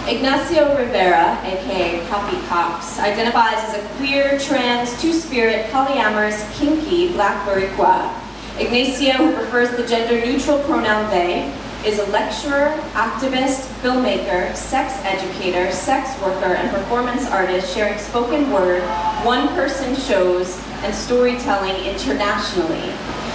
Ignacio Rivera, aka Papí Coxxx, identifies as a queer, trans, two-spirit, polyamorous, kinky Black-Boricua. Ignacio, who prefers the gender-neutral pronoun they, is a lecturer, activist, filmmaker, sex educator, sex worker, and performance artist sharing spoken word, one-person shows, and storytelling internationally.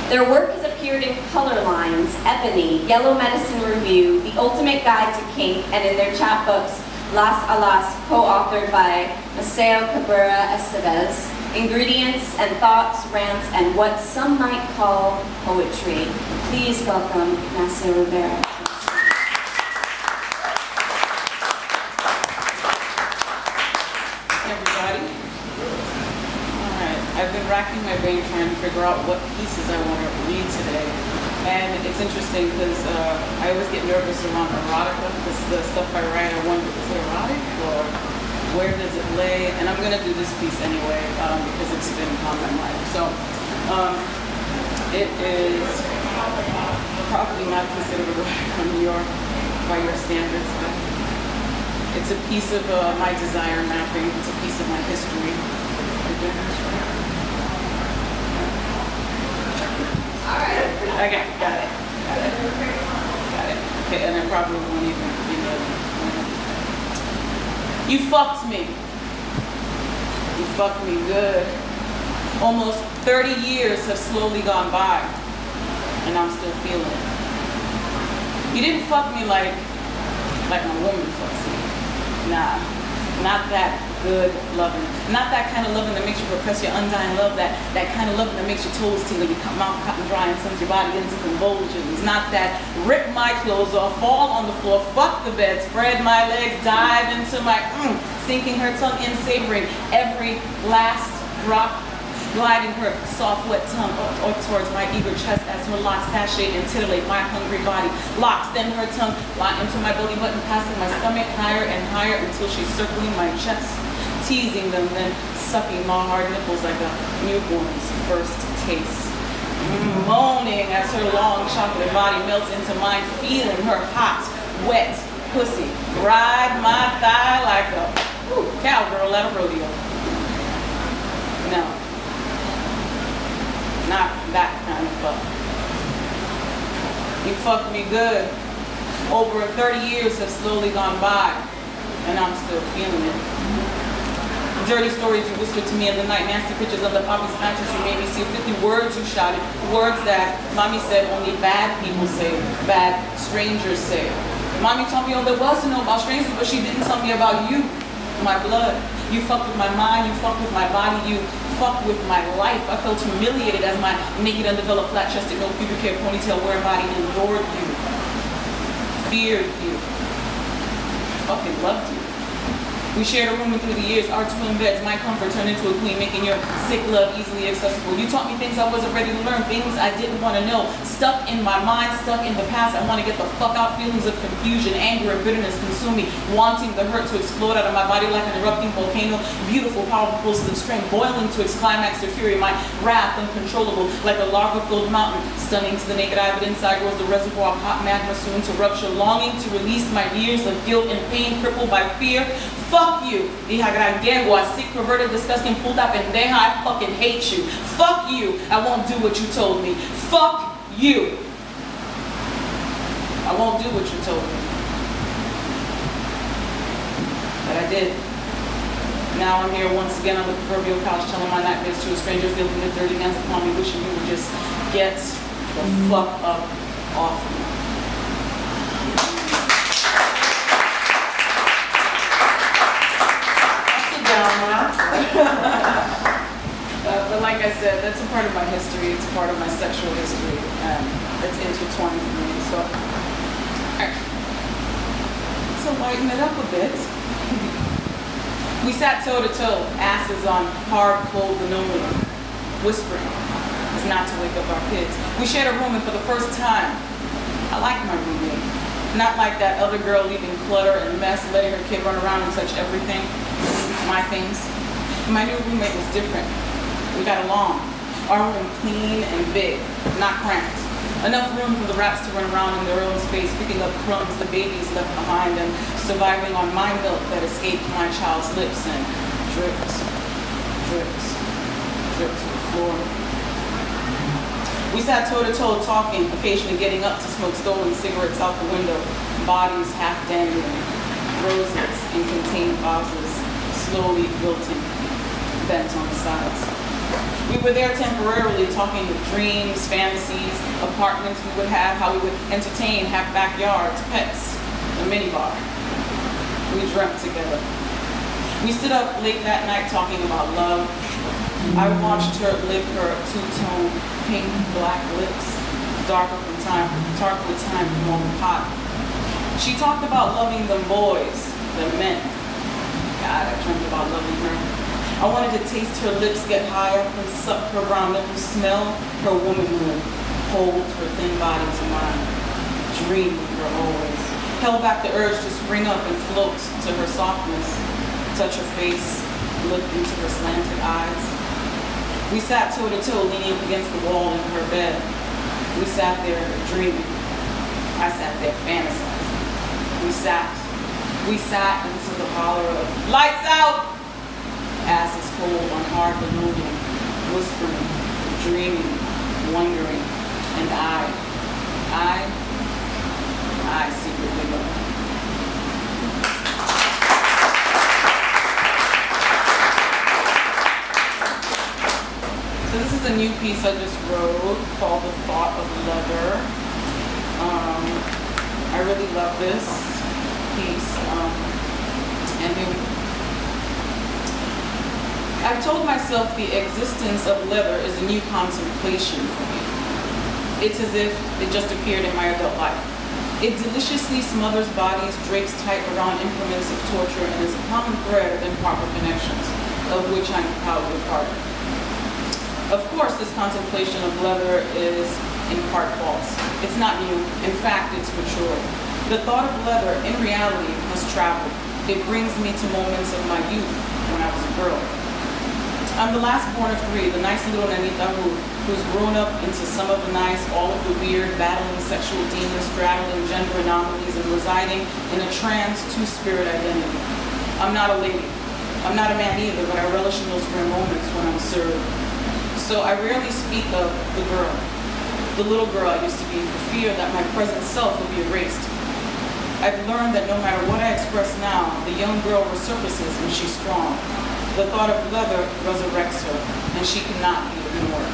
Their work has appeared in ColorLines, Ebony, Yellow Medicine Review, The Ultimate Guide to Kink, and in their chapbooks, Las Alas, co-authored by Maceo Cabrera Estévez, Ingridients and Thoughts, Rants, and what some might call poetry. Please welcome Maceo Rivera. I've been racking my brain trying to figure out what pieces I want to read today. And it's interesting because I always get nervous around erotica, because the stuff I write, I wonder, is it erotic or where does it lay? And I'm going to do this piece anyway because it's been on my mind. So it is probably not considered erotic from New York by your standards, but it's a piece of my desire mapping. It's a piece of my history. Okay, got it. Okay, and I probably won't even be ready. You fucked me. You fucked me good. Almost 30 years have slowly gone by, and I'm still feeling it. You didn't fuck me like my woman fucks me. Nah, not that good loving. Not that kind of loving that makes you repress your undying love, that kind of loving that makes your toes tingle, your mouth cotton dry and sends your body into convulsions. Not that rip my clothes off, fall on the floor, fuck the bed, spread my legs, dive into my sinking her tongue in, savoring every last drop, gliding her soft wet tongue up towards my eager chest as her locks sashay and titillate my hungry body. Locks, then her tongue lie into my belly button, passing my stomach higher and higher until she's circling my chest, teasing them, then sucking my hard nipples like a newborn's first taste. Moaning as her long chocolate body melts into mine, feeling her hot, wet pussy ride my thigh like a cowgirl at a rodeo. No, not that kind of fuck. You fucked me good. Over 30 years have slowly gone by, and I'm still feeling it. Dirty stories you whispered to me in the night, nasty pictures of the Papí's mattress you made me see, 50 words you shouted, words that Mommy said only bad people say, bad strangers say. Mommy told me all there was to know about strangers, but she didn't tell me about you, my blood. You fucked with my mind, you fucked with my body, you fucked with my life. I felt humiliated as my naked, undeveloped, flat-chested, no pubic hair, ponytail wearing body adored you, feared you, fucking loved you. We shared a room and through the years, our twin beds, my comfort turned into a queen, making your sick love easily accessible. You taught me things I wasn't ready to learn, things I didn't want to know. Stuck in my mind, stuck in the past, I want to get the fuck out. Feelings of confusion, anger, and bitterness consume me, wanting the hurt to explode out of my body like an erupting volcano. Beautiful, powerful pulses of strength, boiling to its climax of fury. My wrath uncontrollable, like a lava-filled mountain, stunning to the naked eye, but inside grows the reservoir of hot magma soon to rupture, longing to release my years of guilt and pain, crippled by fear. Fuck you, hija gran yegua, sick, perverted, disgusting, puta pendeja, I fucking hate you. Fuck you, I won't do what you told me. Fuck you. I won't do what you told me. But I did. Now I'm here once again on the proverbial couch telling my nightmares to a stranger, feeling the dirty hands upon me, wishing you would just get the fuck up off me. But like I said, that's a part of my history. It's a part of my sexual history, and it's intertwined for me. So, to lighten it up a bit, we sat toe to toe, asses on hard, cold linoleum, whispering, is not to wake up our kids. We shared a room, and for the first time, I liked my roommate. Not like that other girl leaving clutter and mess, letting her kid run around and touch everything, my things. My new roommate was different. We got along. Our room clean and big, not cramped. Enough room for the rats to run around in their own space, picking up crumbs the babies left behind and surviving on my milk that escaped my child's lips and dripped, dripped, dripped to the floor. We sat toe-to-toe talking, occasionally getting up to smoke stolen cigarettes out the window, bodies half dangling, roses in contained vases, slowly wilting, bent on the sides. We were there temporarily, talking of dreams, fantasies, apartments we would have, how we would entertain, have backyards, pets, a minibar. We dreamt together. We stood up late that night talking about love. I watched her lick her two-tone pink black lips, darker with time from all the pot. She talked about loving them boys, the men. God, I dreamt about loving her. I wanted to taste her lips get higher and suck her brown nipples, smell her womanhood, hold her thin body to mine, dream of her always. Held back the urge to spring up and float to her softness, touch her face, look into her slanted eyes. We sat toe-to-toe, leaning up against the wall in her bed. We sat there dreaming. I sat there fantasizing. We sat into the holler of, "Lights out!" Ass is cold on hard linoleum, whispering, dreaming, wondering, and I secretly love. So this is a new piece I just wrote called The Thought of Leather. I really love this piece. And here we go. I've told myself the existence of leather is a new contemplation for me. It's as if it just appeared in my adult life. It deliciously smothers bodies, drapes tight around implements of torture, and is a common thread of improper connections, of which I'm proudly a part of. Of course, this contemplation of leather is in part false. It's not new. In fact, it's mature. The thought of leather, in reality, has traveled. It brings me to moments of my youth when I was a girl. I'm the last born of three, the nice little nanita who's grown up into some of the nice, all of the weird, battling sexual demons, straddling gender anomalies, and residing in a trans two-spirit identity. I'm not a lady. I'm not a man either, but I relish in those rare moments when I'm served. So I rarely speak of the girl, the little girl I used to be, for fear that my present self would be erased. I've learned that no matter what I express now, the young girl resurfaces and she's strong. The thought of leather resurrects her, and she cannot be ignored.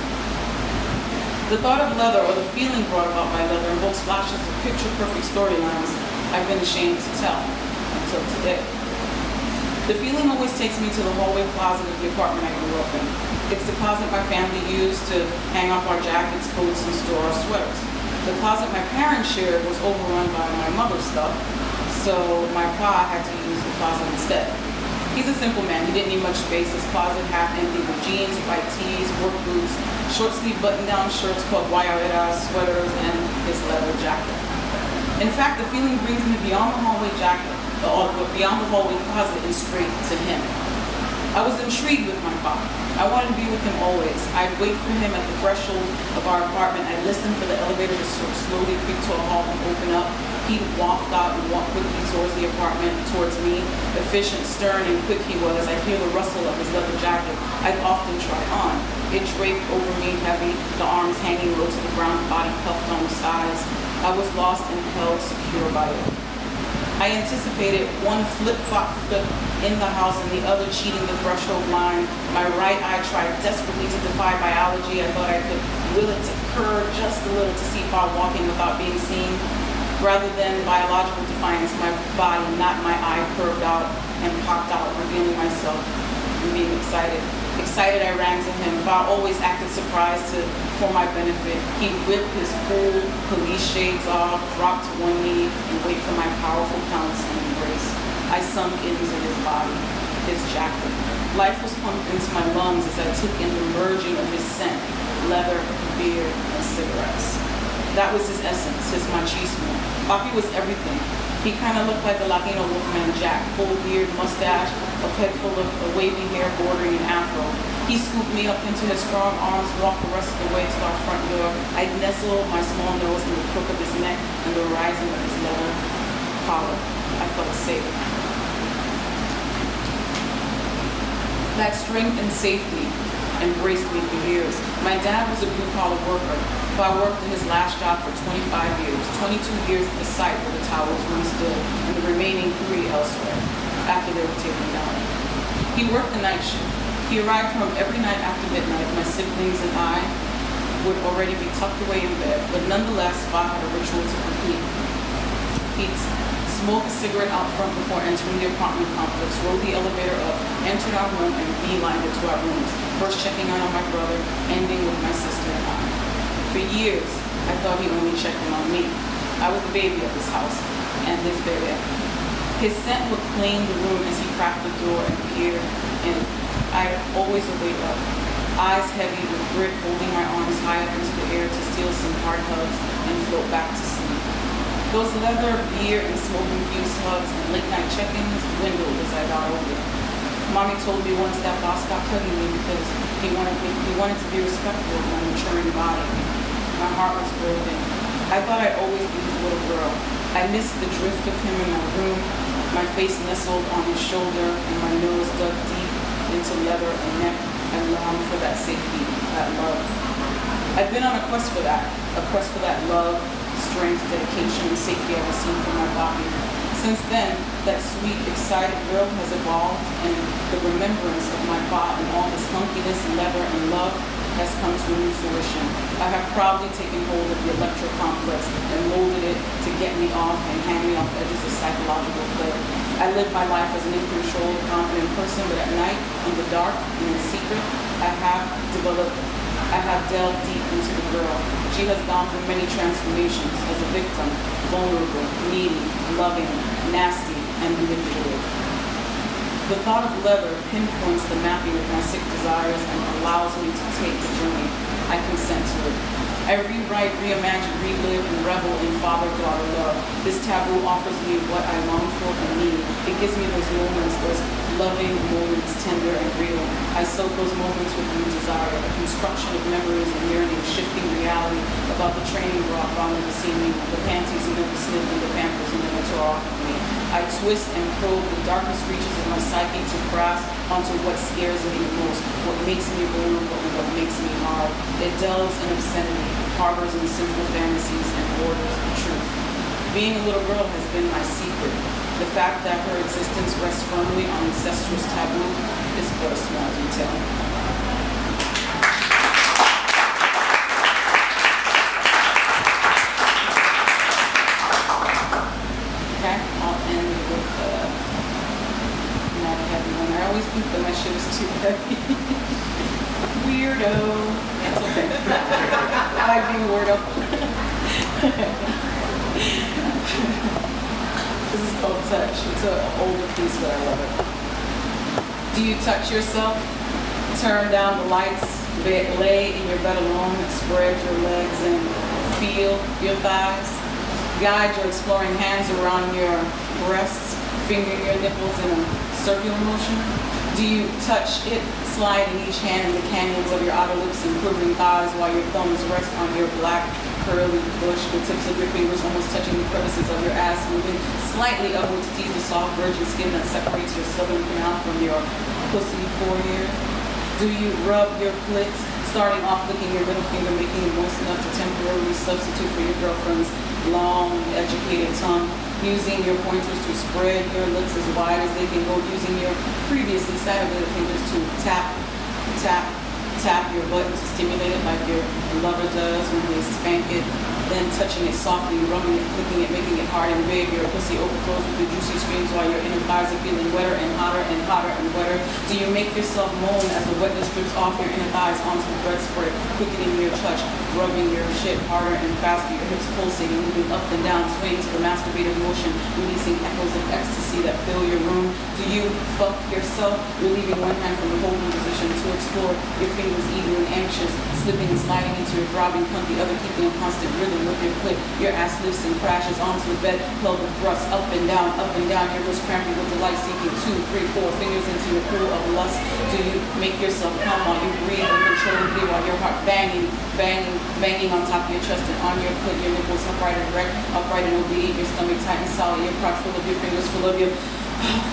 The thought of leather, or the feeling brought about by leather, invokes flashes of picture-perfect storylines I've been ashamed to tell until today. The feeling always takes me to the hallway closet of the apartment I grew up in. It's the closet my family used to hang up our jackets, coats, and store our sweaters. The closet my parents shared was overrun by my mother's stuff, so my pa had to use the closet instead. He's a simple man. He didn't need much space. His closet half empty with jeans, white tees, work boots, short sleeve button-down shirts called guayaberas, sweaters, and his leather jacket. In fact, the feeling brings me beyond the hallway jacket, beyond the hallway closet, and straight to him. I was intrigued with my pop. I wanted to be with him always. I'd wait for him at the threshold of our apartment. I'd listen for the elevator to slowly creep to a halt and open up. He'd waft out and walk quickly towards the apartment, towards me. Efficient, stern, and quick he was. I'd hear the rustle of his leather jacket. I'd often try on. It draped over me heavy, the arms hanging low to the ground, body puffed on the sides. I was lost and held secure by it. I anticipated one flip-flop flip in the house and the other cheating the threshold line. My right eye tried desperately to defy biology. I thought I could will it to curve just a little to see Pa walking without being seen. Rather than biological defiance, my body, not my eye, curved out and popped out, revealing myself and being excited. Excited, I ran to him. Pa always acted surprised for my benefit. He'd whip his cool police shades off, drop to one knee, and wait for my powerful pounce and embrace. I sunk into his body, his jacket. Life was pumped into my lungs as I took in the merging of his scent, leather, beer, and cigarettes. That was his essence, his machismo. Papi was everything. He kind of looked like a Latino wolfman Jack, full beard, mustache, a head full of wavy hair bordering an afro. He scooped me up into his strong arms, walked the rest of the way to our front door. I'd nestle my small nose in the crook of his neck and the rising of his leather collar. I felt safe. That strength and safety embraced me for years. My dad was a blue-collar worker, but I worked in his last job for 25 years, 22 years at the site where the towers once stood, and the remaining 3 elsewhere, after they were taken down. He worked the night shift. He arrived home every night after midnight. My siblings and I would already be tucked away in bed, but nonetheless, Bob had a ritual to complete. He'd smoke a cigarette out front before entering the apartment complex, rode the elevator up, entered our home, and beelined it to our rooms, first checking in on my brother, ending with my sister and I. For years, I thought he only checked in on me. I was the baby of this house, and this baby. His scent would clean the room as he cracked the door and peered in. I always awake up, eyes heavy with grit, holding my arms high up into the air to steal some hard hugs and float back to sleep. Those leather, beer, and smoke-infused hugs and late-night check-ins dwindled as I got older. Mommy told me once that boss stopped hugging me because he wanted to be respectful of my maturing body. My heart was broken. I thought I'd always be his little girl. I missed the drift of him in my room, my face nestled on his shoulder and my nose dug deep into leather and neck. I longed for that safety, that love. I've been on a quest for that love, strength, dedication, and safety I received from my body. Since then, that sweet, excited girl has evolved, and the remembrance of my body and all this hunkiness, leather, and love has come to a new fruition. I have proudly taken hold of the electro complex and molded it to get me off and hang me off edges of psychological play. I live my life as an in-control, confident person, but at night, in the dark, and in secret, I have delved deep into the girl. She has gone through many transformations as a victim, vulnerable, needy, loving, nasty, and manipulative. The thought of leather pinpoints the mapping of my sick desires and allows me to take the journey. I consent to it. I rewrite, reimagine, relive, and revel in father-daughter love. This taboo offers me what I long for and need. It gives me those moments, those loving moments, tender and real. I soak those moments with new desire, a construction of memories and yearning, shifting reality about the training bra never seen me, the panties you never sniffed, and the pampers you never tore off of me. I twist and probe the darkest reaches of my psyche to grasp onto what scares me the most, what makes me vulnerable, and what makes me hard. It delves in obscenity, harbors in sinful fantasies, and borders of truth. Being a little girl has been my secret. The fact that her existence rests firmly on incestuous taboo is but a small detail. Okay, I'll end with not a heavy one. I always think that my shit is too heavy. Weirdo. That's okay. I like being weirdo. This is called Touch. It's an older piece, but I love it. Do you touch yourself? Turn down the lights, lay in your bed alone, and spread your legs and feel your thighs. Guide your exploring hands around your breasts, finger your nipples in a circular motion. Do you touch it, sliding each hand in the canyons of your outer lips and quivering thighs while your thumbs rest on your black, curly bush, the tips of your fingers almost touching the crevices of your ass, moving slightly upward to tease the soft virgin skin that separates your southern canal from your pussy forehead? Do you rub your clit, starting off licking your middle finger, making it moist enough to temporarily substitute for your girlfriend's long, educated tongue, using your pointers to spread your lips as wide as they can go, using your previously saturated fingers to tap your butt to stimulate it like your lover does when they spank it, then touching it softly, rubbing it, flicking it, making it hard and big. Your pussy overflows with the juicy screams while your inner thighs are feeling wetter and hotter and hotter and wetter. Do you make yourself moan as the wetness drips off your inner thighs onto the bread spread, quickening your touch, rubbing your shit harder and faster, your hips pulsating, moving up and down, swaying to the masturbative motion, releasing echoes of ecstasy that fill your room? Do you fuck yourself, relieving one hand from the holding position to explore your fingers eager and anxious, slipping and sliding into your throbbing cunt, the other keeping a constant rhythm feeling with your clit. Your ass lifts and crashes onto the bed, pelvic thrust up and down, your wrist cramping with delight, seeking 2, 3, 4 fingers into your pool of lust. Do you make yourself come while you breathe uncontrollably, while your heart banging on top of your chest and on your clit, your nipples upright and erect, upright and obedient, your stomach tight and solid, your crotch full of your fingers, full of your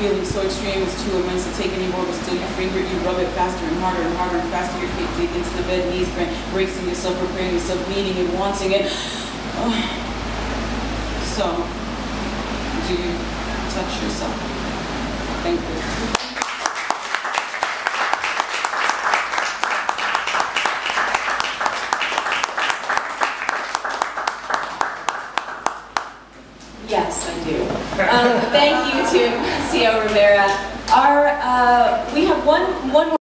feeling so extreme, it's too immense to take anymore, but still your finger, you rub it faster and harder and faster, your feet dig into the bed, knees bent, bracing yourself, preparing yourself, needing and wanting it. So, do you touch yourself? Thank you. Yes, I do. Thank you to Maceo Rivera. We have one more